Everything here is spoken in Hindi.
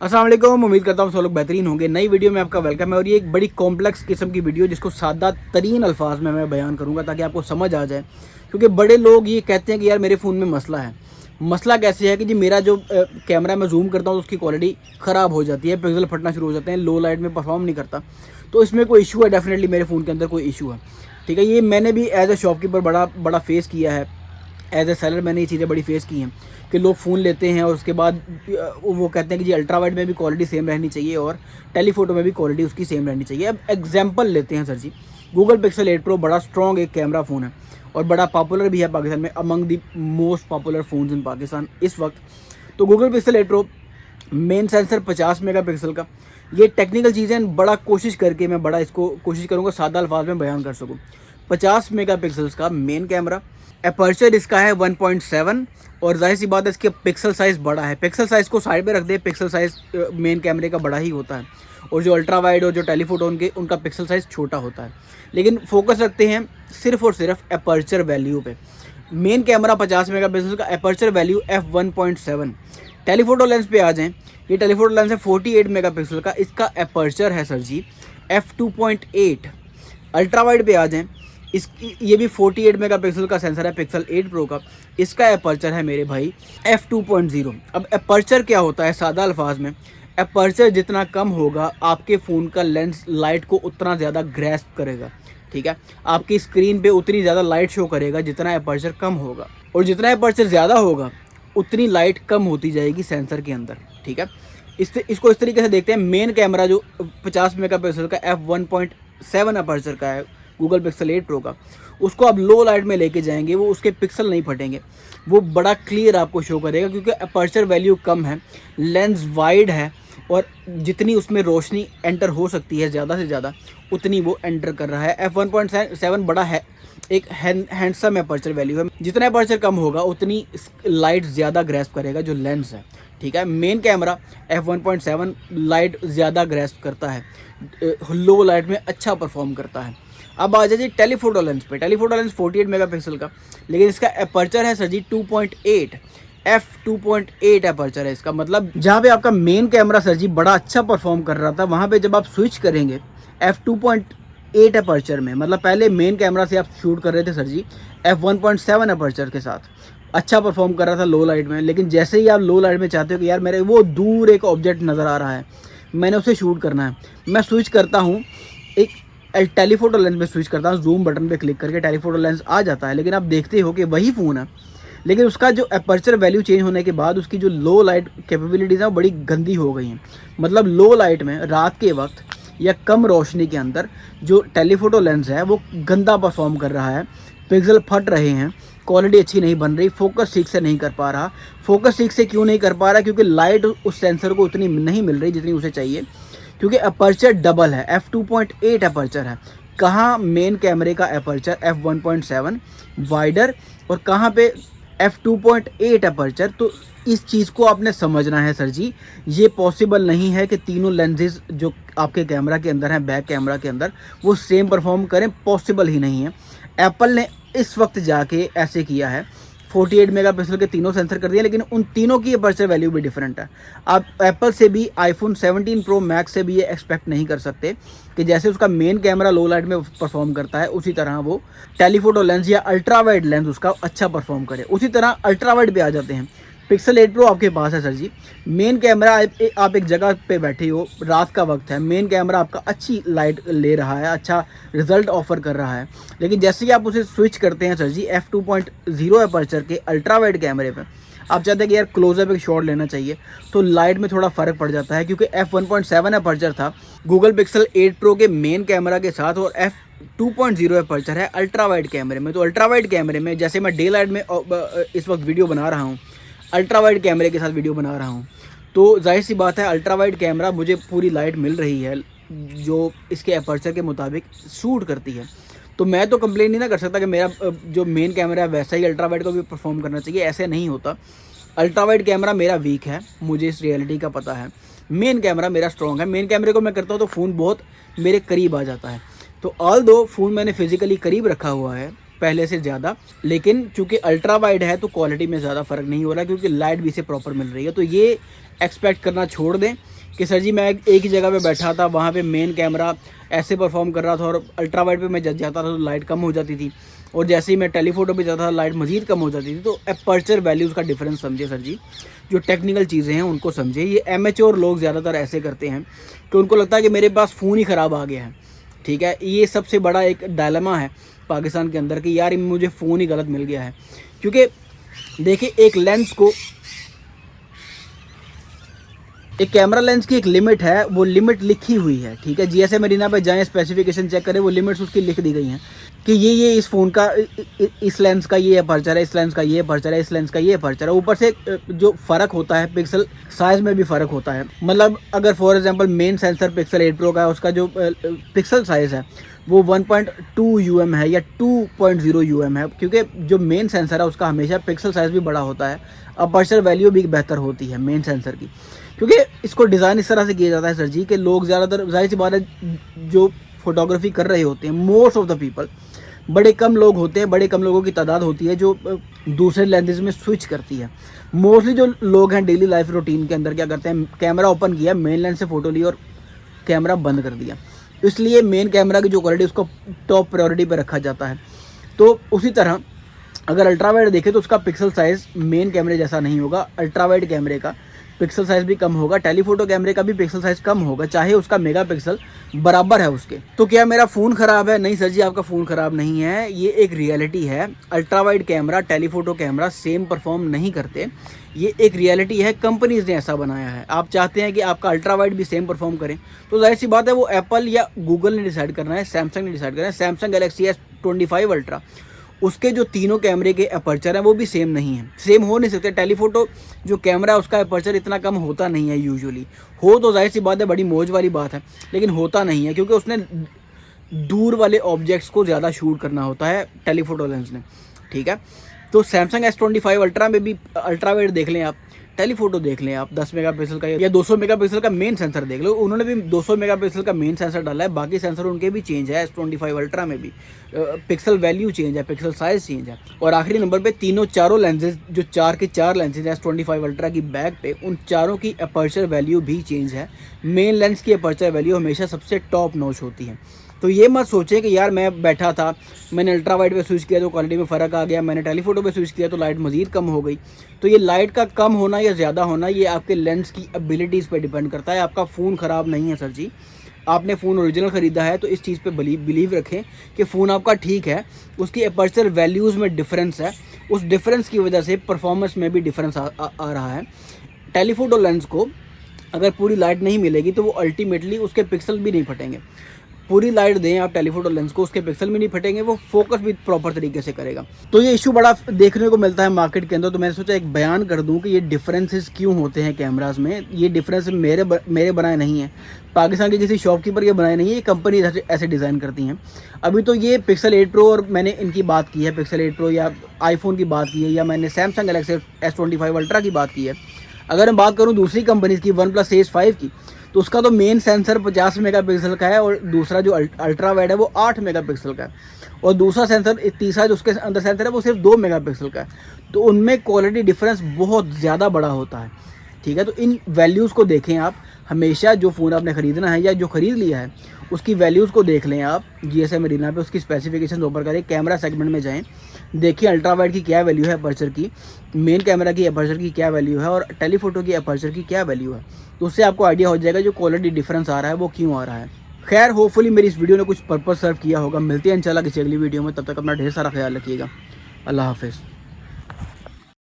अस्सलाम वालेकुम। उम्मीद करता हूँ सब लोग बेहतरीन होंगे। नई वीडियो में आपका वेलकम है और ये एक बड़ी कॉम्प्लेक्स किस्म की वीडियो जिसको सादा तरीन अल्फाज में मैं बयान करूँगा ताकि आपको समझ आ जाए। क्योंकि बड़े लोग ये कहते हैं कि यार मेरे फ़ोन में मसला है। मसला कैसे है कि जी मेरा जो कैमरा मैं जूम करता हूँ तो उसकी क्वालिटी ख़राब हो जाती है, पिक्सल फटना शुरू हो जाते हैं, लो लाइट में परफॉर्म नहीं करता। तो इसमें कोई इशू है, डेफिनेटली मेरे फ़ोन के अंदर कोई इशू है। ठीक है, ये मैंने भी एज ए शॉपकीपर बड़ा बड़ा फेस किया है। एज ए सेलर मैंने ये चीज़ें बड़ी फेस की हैं कि लोग फ़ोन लेते हैं और उसके बाद वो कहते हैं कि जी अल्ट्रा वाइड में भी क्वालिटी सेम रहनी चाहिए और टेलीफोटो में भी क्वालिटी उसकी सेम रहनी चाहिए। अब एग्जांपल लेते हैं sir ji, Google Pixel 8 pro बड़ा स्ट्रॉन्ग एक कैमरा फ़ोन है और बड़ा पॉपुलर भी है पाकिस्तान में, among the most popular phones in Pakistan इस वक्त। तो Google Pixel 8 pro main sensor 50 megapixel का। ये टेक्निकल चीज़ें बड़ा कोशिश करके मैं बड़ा इसको कोशिश करूँगा सादा अल्फाज में बयान कर सकूँ। 50 मेगापिक्सल्स का मेन कैमरा, अपर्चर इसका है 1.7 और जाहिर सी बात है इसके पिक्सल साइज़ बड़ा है। पिक्सल साइज़ को साइड में रख दे, पिक्सल साइज़ मेन कैमरे का बड़ा ही होता है और जो अल्ट्रा वाइड और जो टेलीफोटो उनका पिक्सल साइज़ छोटा होता है। लेकिन फोकस रखते हैं सिर्फ और सिर्फ अपर्चर वैल्यू पे। मेन कैमरा 50 मेगापिक्सल का, aperture value f1.7। Telephoto lens पे आ जाएं, ये टेलीफोटो लेंस है 48 मेगापिक्सल का, इसका अपर्चर है सर जी f2.8। अल्ट्रा वाइड पे आ जाएं, इसकी ये भी 48 मेगापिक्सल का सेंसर है पिक्सल 8 प्रो का, इसका अपर्चर है मेरे भाई f2.0। अब अपर्चर क्या होता है सादा अल्फाज में, अपर्चर जितना कम होगा आपके फ़ोन का लेंस लाइट को उतना ज़्यादा ग्रैस्प करेगा। ठीक है, आपकी स्क्रीन पे उतनी ज़्यादा लाइट शो करेगा जितना अपर्चर कम होगा, और जितना अपर्चर ज़्यादा होगा उतनी लाइट कम होती जाएगी सेंसर के अंदर। ठीक है, इसको इस तरीके से देखते हैं। मेन कैमरा जो 50 मेगापिक्सल का f1.7 अपर्चर का है गूगल पिक्सल 8 प्रो का, उसको आप लो लाइट में लेके जाएंगे, वो उसके पिक्सल नहीं फटेंगे, वो बड़ा क्लियर आपको शो करेगा क्योंकि अपर्चर वैल्यू कम है, लेंस वाइड है और जितनी उसमें रोशनी एंटर हो सकती है ज़्यादा से ज़्यादा उतनी वो एंटर कर रहा है। f1.7 बड़ा है, एक हैंडसम अपर्चर वैल्यू है। जितना अपर्चर कम होगा उतनी लाइट ज़्यादा ग्रैस्प करेगा जो लेंस है। ठीक है, मेन कैमरा f1.7 लाइट ज़्यादा ग्रैस्प करता है, लो लाइट में अच्छा परफॉर्म करता है। अब आ जाइए टेलीफोटो लेंस पे। टेलीफोटो लेंस 48 मेगापिक्सल का, लेकिन इसका अपर्चर है सर जी 2.8। f2.8 अपर्चर है इसका। मतलब जहाँ पे आपका मेन कैमरा सर जी बड़ा अच्छा परफॉर्म कर रहा था, वहाँ पे जब आप स्विच करेंगे f2.8 अपर्चर में, मतलब पहले मेन कैमरा से आप शूट कर रहे थे सर जी f1.7 अपर्चर के साथ, अच्छा परफॉर्म कर रहा था लो लाइट में, लेकिन जैसे ही आप लो लाइट में चाहते हो कि यार मेरे वो दूर एक ऑब्जेक्ट नज़र आ रहा है, मैंने उसे शूट करना है, मैं स्विच करता हूँ एक टेलीफोटो लेंस में स्विच करता हूँ, जूम बटन पे क्लिक करके टेलीफोटो लेंस आ जाता है। लेकिन आप देखते हो कि वही फ़ोन है, लेकिन उसका जो अपर्चर वैल्यू चेंज होने के बाद उसकी जो लो लाइट कैपेबिलिटीज़ हैं वो बड़ी गंदी हो गई हैं। मतलब लो लाइट में रात के वक्त या कम रोशनी के अंदर जो टेलीफोटो लेंस है वो गंदा परफॉर्म कर रहा है, पिक्सल फट रहे हैं, क्वालिटी अच्छी नहीं बन रही, फोकस ठीक से नहीं कर पा रहा। फोकस ठीक से क्यों नहीं कर पा रहा? क्योंकि लाइट उस सेंसर को उतनी नहीं मिल रही जितनी उसे चाहिए, क्योंकि अपर्चर डबल है, f2.8 अपर्चर है। कहाँ मेन कैमरे का अपर्चर f1.7 वाइडर और कहाँ पे f2.8 अपर्चर। तो इस चीज़ को आपने समझना है सर जी, ये पॉसिबल नहीं है कि तीनों लेंसेज जो आपके कैमरा के अंदर हैं, बैक कैमरा के अंदर, वो सेम परफॉर्म करें, पॉसिबल ही नहीं है। एप्पल ने इस वक्त जाके ऐसे किया है, 48 मेगापिक्सल के तीनों सेंसर कर दिए, लेकिन उन तीनों की अपर्चर वैल्यू भी डिफरेंट है। आप एप्पल से भी, आईफोन 17 प्रो मैक्स से भी ये एक्सपेक्ट नहीं कर सकते कि जैसे उसका मेन कैमरा लो लाइट में परफॉर्म करता है उसी तरह वो टेलीफोटो लेंस या अल्ट्रा वाइड लेंस उसका अच्छा परफॉर्म करे। उसी तरह अल्ट्रा वाइड पे आ जाते हैं। पिक्सल 8 प्रो आपके पास है सर जी, मेन कैमरा आप एक जगह पे बैठे हो, रात का वक्त है, मेन कैमरा आपका अच्छी लाइट ले रहा है, अच्छा रिजल्ट ऑफर कर रहा है, लेकिन जैसे ही आप उसे स्विच करते हैं सर जी f2.0 अपर्चर के अल्ट्रा वाइड कैमरे पे, आप चाहते हैं कि यार क्लोजअप एक शॉट लेना चाहिए, तो लाइट में थोड़ा फ़र्क पड़ जाता है। क्योंकि f1.7 अपर्चर था गूगल पिक्सल 8 प्रो के मेन कैमरा के साथ और f2.0 अपर्चर है अल्ट्रा वाइड कैमरे में। तो अल्ट्रा वाइड कैमरे में जैसे मैं डे लाइट में इस वक्त वीडियो बना रहा हूँ, अल्ट्रा वाइड कैमरे के साथ वीडियो बना रहा हूँ, तो जाहिर सी बात है अल्ट्रा वाइड कैमरा मुझे पूरी लाइट मिल रही है जो इसके अपर्चर के मुताबिक शूट करती है। तो मैं तो कंप्लेन नहीं ना कर सकता कि मेरा जो मेन कैमरा है वैसा ही अल्ट्रा वाइड को भी परफॉर्म करना चाहिए, ऐसे नहीं होता। अल्ट्रा वाइड कैमरा मेरा वीक है, मुझे इस रियलिटी का पता है। मेन कैमरा मेरा स्ट्रॉन्ग है, मेन कैमरे को मैं करता हूँ तो फ़ोन बहुत मेरे करीब आ जाता है। तो ऑल दो फ़ोन मैंने फिज़िकली करीब रखा हुआ है, पहले से ज़्यादा, लेकिन चूंकि अल्ट्रा वाइड है तो क्वालिटी में ज़्यादा फ़र्क नहीं हो रहा क्योंकि लाइट भी इसे प्रॉपर मिल रही है। तो ये एक्सपेक्ट करना छोड़ दें कि सर जी मैं एक ही जगह पे बैठा था, वहाँ पे मेन कैमरा ऐसे परफॉर्म कर रहा था और अल्ट्रा वाइड पे मैं जब जाता था तो लाइट कम हो जाती थी, और जैसे ही मैं टेलीफोटो पे जाता था लाइट मज़ीद कम हो जाती थी। तो अपर्चर वैल्यूज़ का डिफरेंस समझे सर जी, जो टेक्निकल चीज़ें हैं उनको समझे। ये एमेच्योर लोग ज़्यादातर ऐसे करते हैं कि उनको लगता है कि मेरे पास फ़ोन ही ख़राब आ गया है, ठीक है। ये सबसे बड़ा एक डायलेमा है पाकिस्तान के अंदर कि यार मुझे फ़ोन ही गलत मिल गया है। क्योंकि देखिए एक कैमरा लेंस की एक लिमिट है, वो लिमिट लिखी हुई है, ठीक है। जीएसएम मरीना पे जाएं, स्पेसिफिकेशन चेक करें, वो लिमिट्स उसकी लिख दी गई हैं कि ये इस फ़ोन का इस लेंस का ये अपर्चर है, इस लेंस का ये अपर्चर है, इस लेंस का ये अपर्चर है। ऊपर से जो फ़र्क होता है पिक्सल साइज़ में भी फ़र्क होता है। मतलब अगर for example main sensor pixel 8 pro का है, उसका जो पिक्सल साइज़ है वो 1.2 यूएम है या 2.0 यूएम है, क्योंकि जो मेन सेंसर है उसका हमेशा पिक्सल साइज़ भी बड़ा होता है, अपर्चर वैल्यू भी बेहतर होती है मेन सेंसर की। क्योंकि इसको डिज़ाइन इस तरह से किया जाता है सर जी कि लोग ज़्यादातर, जाहिर सी बात है, जो फोटोग्राफी कर रहे होते हैं मोस्ट ऑफ द पीपल, बड़े कम लोग होते हैं, बड़े कम लोगों की तादाद होती है जो दूसरे लेंसेज में स्विच करती है। मोस्टली जो लोग हैं डेली लाइफ रूटीन के अंदर क्या करते हैं, कैमरा ओपन किया, मेन लेंस से फ़ोटो ली और कैमरा बंद कर दिया। इसलिए मेन कैमरा की जो क्वालिटी उसको टॉप प्रायोरिटी पर रखा जाता है। तो उसी तरह अगर अल्ट्रा वाइड देखें तो उसका पिक्सल साइज़ मेन कैमरे जैसा नहीं होगा। अल्ट्रा वाइड कैमरे का पिक्सल साइज़ भी कम होगा, टेलीफोटो कैमरे का भी पिक्सल साइज़ कम होगा, चाहे उसका मेगा पिक्सल बराबर है उसके। तो क्या मेरा फ़ोन ख़राब है? नहीं सर जी, आपका फ़ोन ख़राब नहीं है, ये एक रियलिटी है। Ultra wide camera, telephoto camera same perform नहीं करते, ये एक रियलिटी है, कंपनीज़ ने ऐसा बनाया है। आप चाहते हैं कि आपका अल्ट्रा वाइड भी सेम परफॉर्म करें तो जाहिर सी बात है वो एप्पल या गूगल ने डिसाइड करना है, सैमसंग ने डिसाइड करना है। सैमसंग गैलेक्सी S25 अल्ट्रा, उसके जो तीनों कैमरे के अपर्चर हैं वो भी सेम नहीं है, सेम हो नहीं सकते। टेलीफोटो जो कैमरा है उसका अपर्चर इतना कम होता नहीं है, यूजुअली हो तो जाहिर सी बात है बड़ी मौज वाली बात है, लेकिन होता नहीं है क्योंकि उसने दूर वाले ऑब्जेक्ट्स को ज़्यादा शूट करना होता है टेलीफोटो लेंस ने, ठीक है। तो सैमसंग S25 अल्ट्रा में भी अल्ट्रा वाइड देख लें आप, टेलीफोटो देख लें आप, 10 मेगापिक्सल का या 200 मेगापिक्सल का मेन सेंसर देख लो, उन्होंने भी 200 मेगापिक्सल का मेन सेंसर डाला है, बाकी सेंसर उनके भी चेंज है। S25 अल्ट्रा में भी पिक्सल वैल्यू चेंज है, पिक्सल साइज चेंज है। और आखिरी नंबर पे चारों लेंसेज, जो 4 के 4 लेंसेज हैं S25 अल्ट्रा की बैक पे, उन चारों की अपर्चर वैल्यू भी चेंज है। मेन लेंस की अपर्चर वैल्यू हमेशा सबसे टॉप नॉच होती है। तो ये मत सोचें कि यार मैं बैठा था, मैंने अल्ट्रा वाइड पे स्विच किया तो क्वालिटी में फ़र्क आ गया, मैंने टेलीफोटो पे स्विच किया तो लाइट मज़ीद कम हो गई। तो ये लाइट का कम होना या ज़्यादा होना ये आपके लेंस की एबिलिटीज़ पे डिपेंड करता है। आपका फ़ोन ख़राब नहीं है सर जी, आपने फ़ोन ओरिजिनल ख़रीदा है तो इस चीज़ पे बिलीव रखें कि फ़ोन आपका ठीक है, उसकी अपर्चर वैल्यूज़ में डिफरेंस है, उस डिफरेंस की वजह से परफॉर्मेंस में भी डिफरेंस आ रहा है। टेलीफोटो लेंस को अगर पूरी लाइट नहीं मिलेगी तो वो अल्टीमेटली उसके पिक्सल भी नहीं फटेंगे। पूरी लाइट दें आप टेलीफोटो लेंस को, उसके पिक्सल भी नहीं फटेंगे, वो फोकस भी प्रॉपर तरीके से करेगा। तो ये इशू बड़ा देखने को मिलता है मार्केट के अंदर, तो मैंने सोचा एक बयान कर दूं कि ये डिफरेंसेस क्यों होते हैं कैमरास में। ये डिफरेंस मेरे बनाए नहीं हैं, पाकिस्तान के किसी शॉपकीपर के बनाए नहीं है, ये कंपनी ऐसे डिज़ाइन करती हैं। अभी तो ये पिक्सल 8 प्रो और मैंने इनकी बात की है, पिक्सल 8 प्रो या आईफोन की बात की है, या मैंने सैमसंग गैलेक्सी S25 अल्ट्रा की बात की है। अगर मैं बात करूँ दूसरी कंपनीज़ की, OnePlus Ace 5 की, तो उसका तो मेन सेंसर 50 मेगापिक्सल का है और दूसरा जो अल्ट्रा वाइड है वो 8 मेगापिक्सल का है, और दूसरा सेंसर तीसरा जो उसके अंदर सेंसर है वो सिर्फ 2 मेगापिक्सल का है। तो उनमें क्वालिटी डिफरेंस बहुत ज़्यादा बड़ा होता है, ठीक है। तो इन वैल्यूज़ को देखें आप, हमेशा जो फ़ोन आपने ख़रीदना है या जो ख़रीद लिया है उसकी वैल्यूज़ को देख लें आप, GSM मरीना पे उसकी स्पेसिफिकेशन ओपन करें, कैमरा सेगमेंट में जाएं, देखिए अल्ट्रा वाइड की क्या वैल्यू है अपर्चर की, मेन कैमरा की अपर्चर की क्या वैल्यू है और टेलीफोटो की अपर्चर की क्या वैल्यू है। तो उससे आपको आइडिया हो जाएगा जो क्वालिटी डिफरेंस आ रहा है वो क्यों आ रहा है। खैर होपफुली मेरी इस वीडियो ने कुछ पर्पस सर्व किया होगा। मिलते हैं इंशाल्लाह किसी अगली वीडियो में, तब तक अपना ढेर सारा ख्याल रखिएगा। अल्लाह हाफिज़।